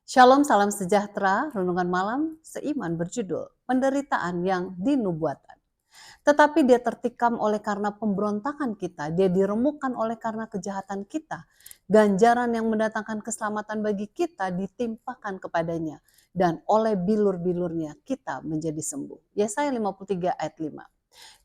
Shalom, salam sejahtera. Renungan malam seiman berjudul Penderitaan yang Dinubuatan. Tetapi dia tertikam oleh karena pemberontakan kita, dia diremukkan oleh karena kejahatan kita. Ganjaran yang mendatangkan keselamatan bagi kita ditimpakan kepadanya, dan oleh bilur-bilurnya kita menjadi sembuh. Yesaya 53 ayat 5.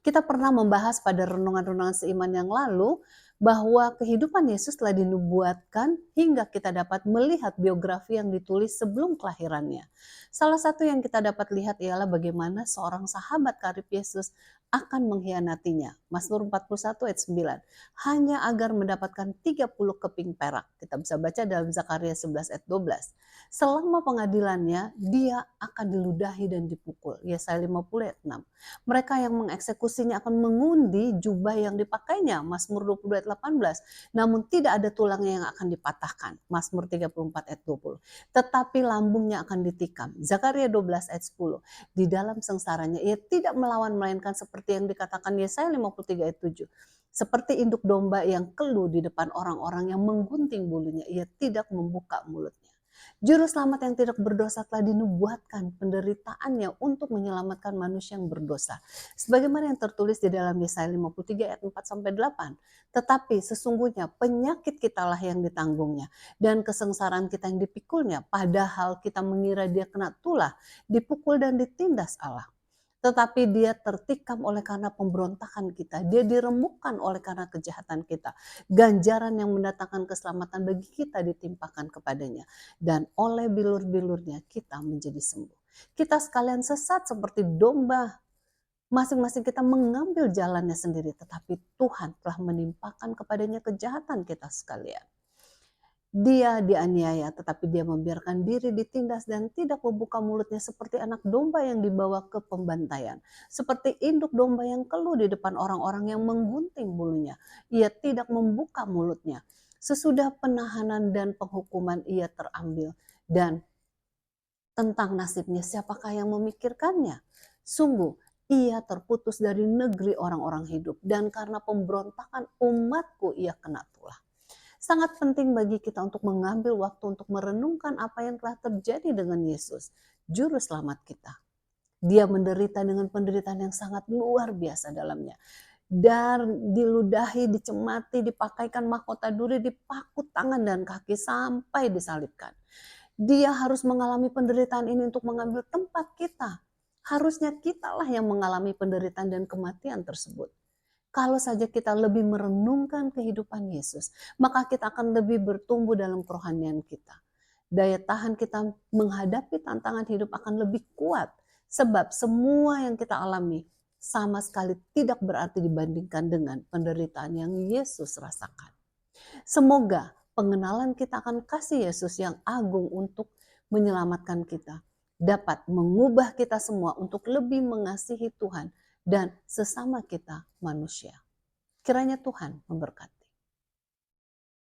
Kita pernah membahas pada renungan-renungan seiman yang lalu bahwa kehidupan Yesus telah dinubuatkan hingga kita dapat melihat biografi yang ditulis sebelum kelahirannya. Salah satu yang kita dapat lihat ialah bagaimana seorang sahabat karib Yesus akan mengkhianatinya. Mazmur 41 ayat 9. Hanya agar mendapatkan 30 keping perak. Kita bisa baca dalam Zakaria 11 ayat 12. Selama pengadilannya, dia akan diludahi dan dipukul. Yesaya 50 ayat 6. Mereka yang mengeksekusinya akan mengundi jubah yang dipakainya, Mazmur 22 ayat 18. Namun tidak ada tulangnya yang akan dipatahkan, Mazmur 34 ayat 20. Tetapi lambungnya akan ditikam, Zakaria 12 ayat 10. Di dalam sengsaranya ia tidak melawan melainkan seperti yang dikatakan Yesaya 53 ayat 7. Seperti induk domba yang keluh di depan orang-orang yang menggunting bulunya, ia tidak membuka mulutnya. Juru selamat yang tidak berdosa telah dinubuatkan penderitaannya untuk menyelamatkan manusia yang berdosa. Sebagaimana yang tertulis di dalam Yesaya 53 ayat 4-8. Tetapi sesungguhnya penyakit kitalah yang ditanggungnya dan kesengsaraan kita yang dipikulnya. Padahal kita mengira dia kena tulah, dipukul dan ditindas Allah. Tetapi dia tertikam oleh karena pemberontakan kita. Dia diremukkan oleh karena kejahatan kita. Ganjaran yang mendatangkan keselamatan bagi kita ditimpakan kepadanya. Dan oleh bilur-bilurnya kita menjadi sembuh. Kita sekalian sesat seperti domba. Masing-masing kita mengambil jalannya sendiri. Tetapi Tuhan telah menimpakan kepadanya kejahatan kita sekalian. Dia dianiaya, tetapi dia membiarkan diri ditindas dan tidak membuka mulutnya seperti anak domba yang dibawa ke pembantaian. Seperti induk domba yang keluh di depan orang-orang yang menggunting bulunya. Ia tidak membuka mulutnya. Sesudah penahanan dan penghukuman ia terambil. Dan tentang nasibnya siapakah yang memikirkannya? Sungguh, ia terputus dari negeri orang-orang hidup. Dan karena pemberontakan umatku ia kena tulah. Sangat penting bagi kita untuk mengambil waktu untuk merenungkan apa yang telah terjadi dengan Yesus, Juru Selamat kita. Dia menderita dengan penderitaan yang sangat luar biasa dalamnya. Dan diludahi, dicemati, dipakaikan mahkota duri, dipakut tangan dan kaki sampai disalibkan. Dia harus mengalami penderitaan ini untuk mengambil tempat kita. Harusnya kitalah yang mengalami penderitaan dan kematian tersebut. Kalau saja kita lebih merenungkan kehidupan Yesus, maka kita akan lebih bertumbuh dalam kerohanian kita. Daya tahan kita menghadapi tantangan hidup akan lebih kuat, sebab semua yang kita alami sama sekali tidak berarti dibandingkan dengan penderitaan yang Yesus rasakan. Semoga pengenalan kita akan kasih Yesus yang agung untuk menyelamatkan kita dapat mengubah kita semua untuk lebih mengasihi Tuhan dan sesama kita manusia. Kiranya Tuhan memberkati.